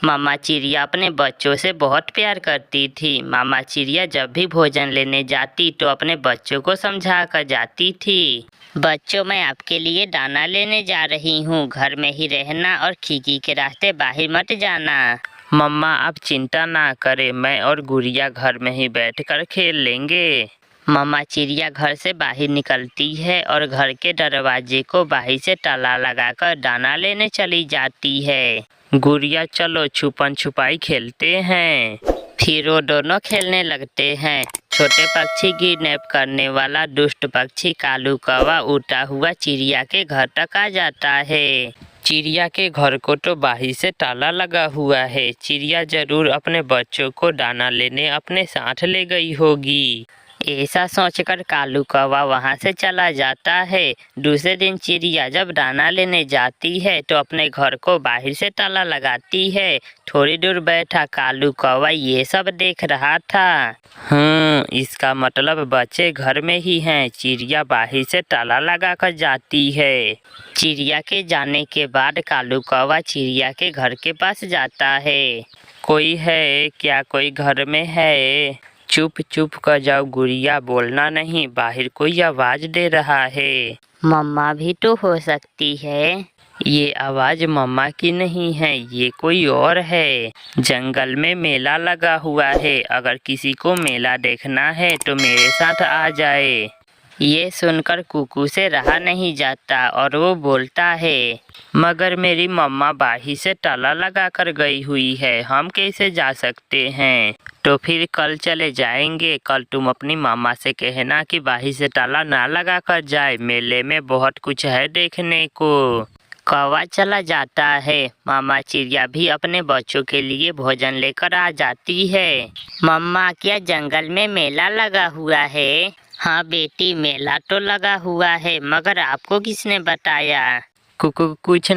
मामा चिड़िया अपने बच्चों से बहुत प्यार करती थी। मामा चिड़िया जब भी भोजन लेने जाती तो अपने बच्चों को समझा कर जाती थी। बच्चों, मैं आपके लिए दाना लेने जा रही हूँ। घर में ही रहना और खिड़की के रास्ते बाहर मत जाना। मम्मा, आप चिंता ना करें, मैं और गुड़िया घर में ही बैठकर खेल लेंगे। मामा चिड़िया घर से बाहर निकलती है और घर के दरवाजे को बाहर से ताला लगाकर दाना लेने चली जाती है। गुड़िया, चलो छुपन छुपाई खेलते हैं। फिर वो दोनों खेलने लगते हैं। छोटे पक्षी किडनैप करने वाला दुष्ट पक्षी कालू कौवा उड़ता हुआ चिड़िया के घर तक आ जाता है। चिड़िया के घर को तो बाहर से ताला लगा हुआ है। चिड़िया जरूर अपने बच्चों को दाना लेने अपने साथ ले गई होगी। ऐसा सोचकर कालू कौवा वहां से चला जाता है। दूसरे दिन चिड़िया जब दाना लेने जाती है तो अपने घर को बाहर से ताला लगाती है। थोड़ी दूर बैठा कालू कौवा ये सब देख रहा था। इसका मतलब बच्चे घर में ही हैं। चिड़िया बाहर से ताला लगाकर जाती है। चिड़िया के जाने के बाद कालू कौवा चिड़िया के घर के पास जाता है। कोई है क्या? कोई घर में है? चुप चुप कर जाओ गुड़िया, बोलना नहीं, बाहर कोई आवाज दे रहा है। मम्मा भी तो हो सकती है। ये आवाज मम्मा की नहीं है, ये कोई और है। जंगल में मेला लगा हुआ है, अगर किसी को मेला देखना है तो मेरे साथ आ जाए। ये सुनकर कुकू से रहा नहीं जाता और वो बोलता है, मगर मेरी मम्मा बाहर से ताला लगा कर गई हुई है, हम कैसे जा सकते हैं? तो फिर कल चले जाएंगे। कल तुम अपनी मामा से कहना कि बाहर से ताला ना लगा कर जाए, मेले में बहुत कुछ है देखने को। कौवा चला जाता है। मामा चिड़िया भी अपने बच्चों के लिए भोजन लेकर आ जाती है। मम्मा, क्या जंगल में मेला लगा हुआ है? हाँ बेटी, मेला तो लगा हुआ है, मगर आपको किसने बताया? कुछ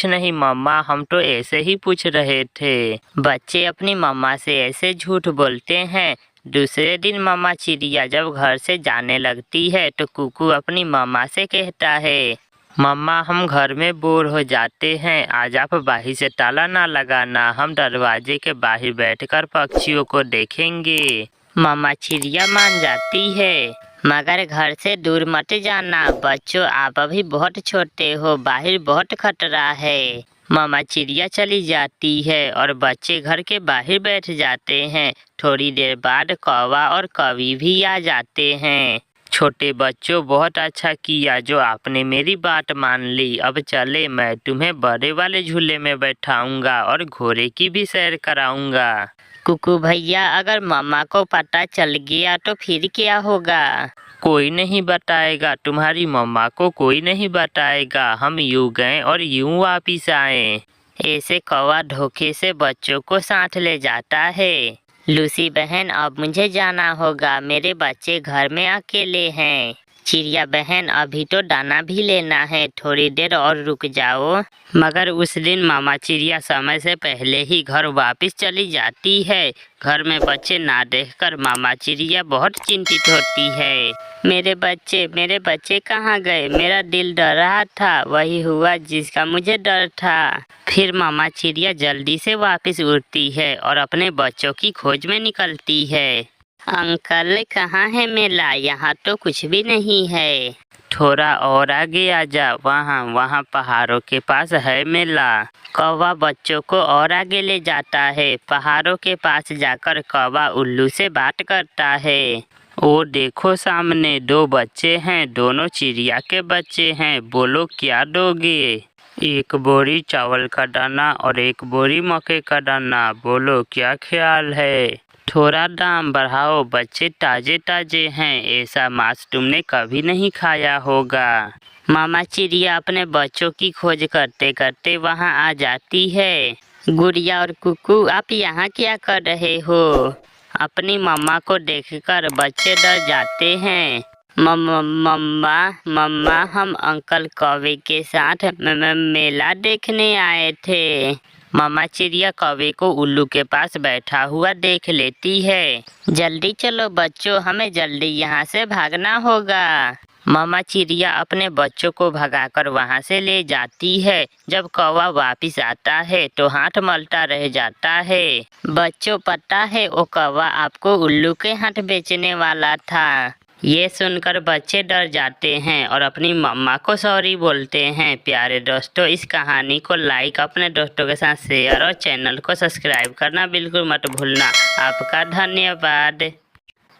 नहीं मम्मा, हम तो ऐसे ही पूछ रहे थे। बच्चे अपनी मम्मा से ऐसे झूठ बोलते हैं। दूसरे दिन मामा चिड़िया जब घर से जाने लगती है तो कुकू अपनी मम्मा से कहता है, मम्मा, हम घर में बोर हो जाते हैं, आज आप बाहर से ताला ना लगाना, हम दरवाजे के बाहर बैठकर पक्षियों को देखेंगे। मामा चिड़िया मान जाती है, मगर घर से दूर मत जाना। बच्चों, आप अभी बहुत छोटे हो, बाहर बहुत खतरा है। मामा चिड़िया चली जाती है और बच्चे घर के बाहर बैठ जाते हैं। थोड़ी देर बाद कौवा और कौवी भी आ जाते हैं। छोटे बच्चों, बहुत अच्छा किया जो आपने मेरी बात मान ली। अब चले, मैं तुम्हें बड़े वाले झूले में बैठाऊंगा और घोड़े की भी सैर कराऊंगा। कुकू भैया, अगर मामा को पता चल गया तो फिर क्या होगा? कोई नहीं बताएगा, तुम्हारी मम्मा को कोई नहीं बताएगा। हम यूं गए और यूं वापिस आए। ऐसे कौवा धोखे से बच्चों को साथ ले जाता है। लूसी बहन, अब मुझे जाना होगा, मेरे बच्चे घर में अकेले हैं। चिड़िया बहन, अभी तो दाना भी लेना है, थोड़ी देर और रुक जाओ। मगर उस दिन मामा चिड़िया समय से पहले ही घर वापस चली जाती है। घर में बच्चे ना देखकर मामा चिड़िया बहुत चिंतित होती है। मेरे बच्चे कहाँ गए? मेरा दिल डर रहा था, वही हुआ जिसका मुझे डर था। फिर मामा चिड़िया जल्दी से वापस उड़ती है और अपने बच्चों की खोज में निकलती है। अंकल, कहाँ है मेला? यहाँ तो कुछ भी नहीं है। थोड़ा और आगे आ जा, वहाँ पहाड़ों के पास है मेला। कौवा बच्चों को और आगे ले जाता है। पहाड़ों के पास जाकर कौवा उल्लू से बात करता है। ओ देखो, सामने दो बच्चे हैं, दोनों चिड़िया के बच्चे हैं, बोलो क्या दोगे? एक बोरी चावल का दाना और एक बोरी मक्के का दाना, बोलो क्या ख्याल है? थोड़ा दाम बढ़ाओ, बच्चे ताजे ताजे हैं, ऐसा मांस तुमने कभी नहीं खाया होगा। मामा चिड़िया अपने बच्चों की खोज करते करते वहां आ जाती है। गुड़िया और कुकू, आप यहाँ क्या कर रहे हो? अपनी मम्मा को देखकर बच्चे डर जाते हैं। मम्मा, हम अंकल कौवे के साथ मेला देखने आए थे। मामा चिड़िया कौवे को उल्लू के पास बैठा हुआ देख लेती है। जल्दी चलो बच्चों, हमें जल्दी यहाँ से भागना होगा। मामा चिड़िया अपने बच्चों को भगाकर वहाँ से ले जाती है। जब कौवा वापिस आता है तो हाथ मलता रह जाता है। बच्चों, पता है वो कौवा आपको उल्लू के हाथ बेचने वाला था। ये सुनकर बच्चे डर जाते हैं और अपनी मम्मा को सॉरी बोलते हैं। प्यारे दोस्तों, इस कहानी को लाइक, अपने दोस्तों के साथ शेयर और चैनल को सब्सक्राइब करना बिल्कुल मत भूलना। आपका धन्यवाद।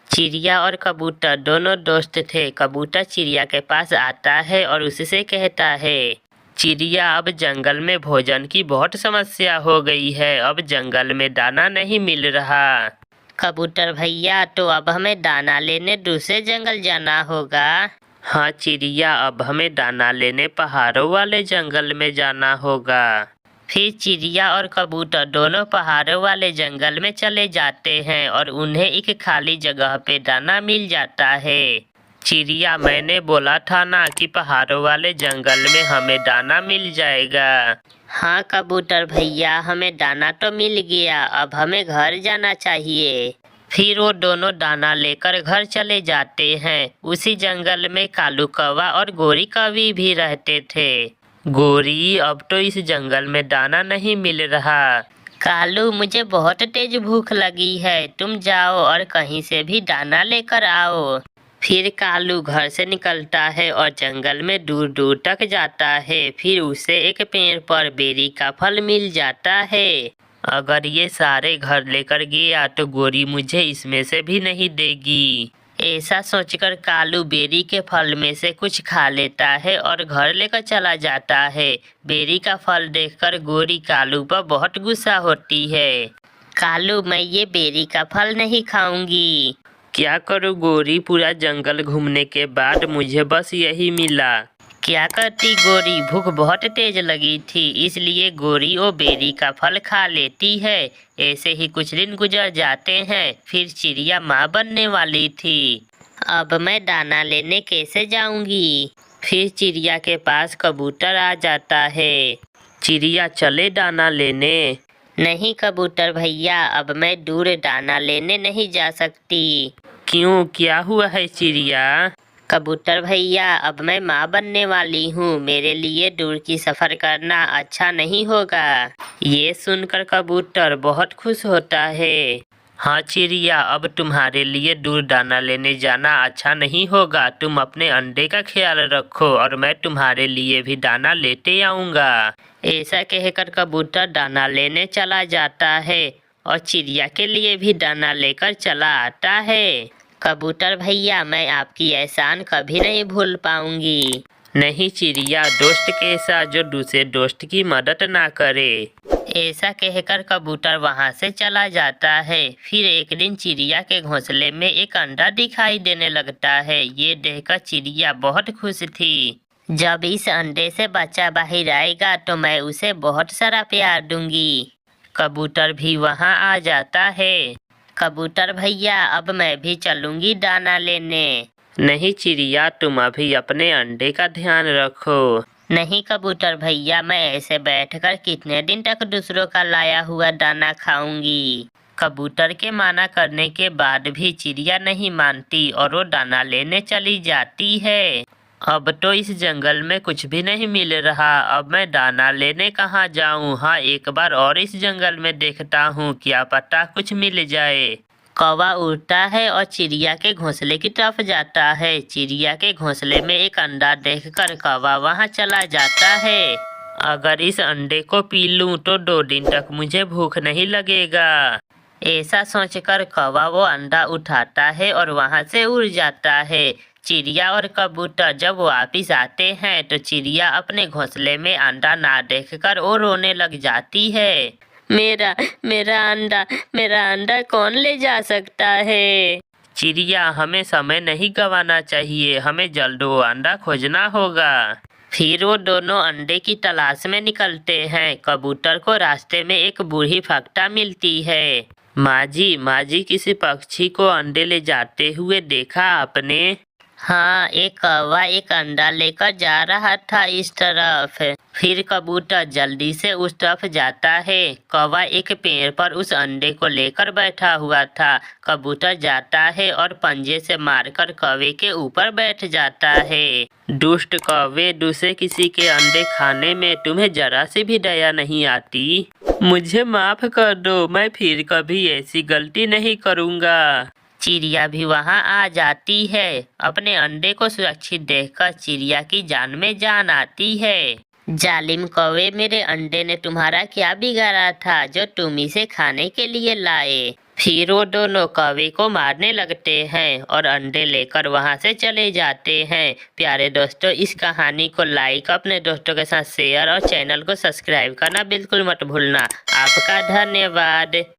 चिड़िया और कबूतर दोनों दोस्त थे। कबूतर चिड़िया के पास आता है और उससे कहता है, चिड़िया, अब जंगल में भोजन की बहुत समस्या हो गई है। अब जंगल में दाना नहीं मिल रहा। कबूतर भैया, तो अब हमें दाना लेने दूसरे जंगल जाना होगा। हाँ चिड़िया, अब हमें दाना लेने पहाड़ों वाले जंगल में जाना होगा। फिर चिड़िया और कबूतर दोनों पहाड़ों वाले जंगल में चले जाते हैं और उन्हें एक खाली जगह पे दाना मिल जाता है। चिड़िया, मैंने बोला था ना कि पहाड़ों वाले जंगल में हमें दाना मिल जाएगा। हाँ कबूतर भैया, हमें दाना तो मिल गया, अब हमें घर जाना चाहिए। फिर वो दोनों दाना लेकर घर चले जाते हैं। उसी जंगल में कालू कौवा और गोरी कौवी भी रहते थे। गोरी, अब तो इस जंगल में दाना नहीं मिल रहा। कालू, मुझे बहुत तेज भूख लगी है, तुम जाओ और कहीं से भी दाना लेकर आओ। फिर कालू घर से निकलता है और जंगल में दूर दूर तक जाता है। फिर उसे एक पेड़ पर बेरी का फल मिल जाता है। अगर ये सारे घर लेकर गया तो गोरी मुझे इसमें से भी नहीं देगी। ऐसा सोचकर कालू बेरी के फल में से कुछ खा लेता है और घर लेकर चला जाता है। बेरी का फल देखकर गोरी कालू पर बहुत गुस्सा होती है। कालू, मैं ये बेरी का फल नहीं खाऊंगी। क्या करूँ गोरी, पूरा जंगल घूमने के बाद मुझे बस यही मिला। क्या करती गोरी, भूख बहुत तेज लगी थी, इसलिए गोरी वो बेरी का फल खा लेती है। ऐसे ही कुछ दिन गुजर जाते हैं। फिर चिड़िया माँ बनने वाली थी। अब मैं दाना लेने कैसे जाऊंगी? फिर चिड़िया के पास कबूतर आ जाता है। चिड़िया, चले दाना लेने। नहीं कबूतर भैया, अब मैं दूर दाना लेने नहीं जा सकती। क्यों, क्या हुआ है चिड़िया? कबूतर भैया, अब मैं माँ बनने वाली हूँ, मेरे लिए दूर की सफ़र करना अच्छा नहीं होगा। ये सुनकर कबूतर बहुत खुश होता है। हाँ चिड़िया, अब तुम्हारे लिए दूर दाना लेने जाना अच्छा नहीं होगा। तुम अपने अंडे का ख्याल रखो और मैं तुम्हारे लिए भी दाना लेते आऊँगा। ऐसा कहकर कबूतर दाना लेने चला जाता है और चिड़िया के लिए भी दाना लेकर चला आता है। कबूतर भैया, मैं आपकी एहसान कभी नहीं भूल पाऊंगी। नहीं चिड़िया, दोस्त के साथ जो दूसरे दोस्त की मदद ना करे। ऐसा कहकर कबूतर वहां से चला जाता है। फिर एक दिन चिड़िया के घोंसले में एक अंडा दिखाई देने लगता है। ये देखकर चिड़िया बहुत खुश थी। जब इस अंडे से बच्चा बाहर आएगा तो मैं उसे बहुत सारा प्यार दूंगी। कबूतर भी वहां आ जाता है। कबूतर भैया, अब मैं भी चलूंगी दाना लेने। नहीं चिड़िया, तुम अभी अपने अंडे का ध्यान रखो। नहीं कबूतर भैया, मैं ऐसे बैठकर कितने दिन तक दूसरों का लाया हुआ दाना खाऊंगी। कबूतर के माना करने के बाद भी चिड़िया नहीं मानती और वो दाना लेने चली जाती है। अब तो इस जंगल में कुछ भी नहीं मिल रहा, अब मैं दाना लेने कहाँ जाऊँ? हाँ, एक बार और इस जंगल में देखता हूँ, क्या पता कुछ मिल जाए। कौवा उड़ता है और चिड़िया के घोंसले की तरफ जाता है। चिड़िया के घोंसले में एक अंडा देखकर कौवा वहाँ चला जाता है। अगर इस अंडे को पी लूँ तो 2 दिन तक मुझे भूख नहीं लगेगा। ऐसा सोचकर कौवा वो अंडा उठाता है और वहाँ से उड़ जाता है। चिड़िया और कबूतर जब वापिस आते हैं तो चिड़िया अपने घोंसले में अंडा ना देखकर वो रोने लग जाती है। मेरा मेरा अंडा कौन ले जा सकता है? चिड़िया, हमें समय नहीं गंवाना चाहिए, हमें जल्द वो अंडा खोजना होगा। फिर वो दोनों अंडे की तलाश में निकलते हैं। कबूतर को रास्ते में एक बूढ़ी फक्ता मिलती है। माँ जी, किसी पक्षी को अंडे ले जाते हुए देखा आपने? हाँ, एक कौवा एक अंडा लेकर जा रहा था इस तरफ। फिर कबूतर जल्दी से उस तरफ जाता है। कौवा एक पेड़ पर उस अंडे को लेकर बैठा हुआ था। कबूतर जाता है और पंजे से मारकर कौवे के ऊपर बैठ जाता है। दुष्ट कौवे, दूसरे किसी के अंडे खाने में तुम्हें जरा सी भी दया नहीं आती। मुझे माफ कर दो, मैं फिर कभी ऐसी गलती नहीं करूँगा। चिड़िया भी वहाँ आ जाती है। अपने अंडे को सुरक्षित देखकर चिड़िया की जान में जान आती है। जालिम कौवे, मेरे अंडे ने तुम्हारा क्या बिगाड़ा था जो तुम इसे खाने के लिए लाए। फिर वो दोनों कौवे को मारने लगते हैं और अंडे लेकर वहाँ से चले जाते हैं। प्यारे दोस्तों, इस कहानी को लाइक, अपने दोस्तों के साथ शेयर और चैनल को सब्सक्राइब करना बिल्कुल मत भूलना। आपका धन्यवाद।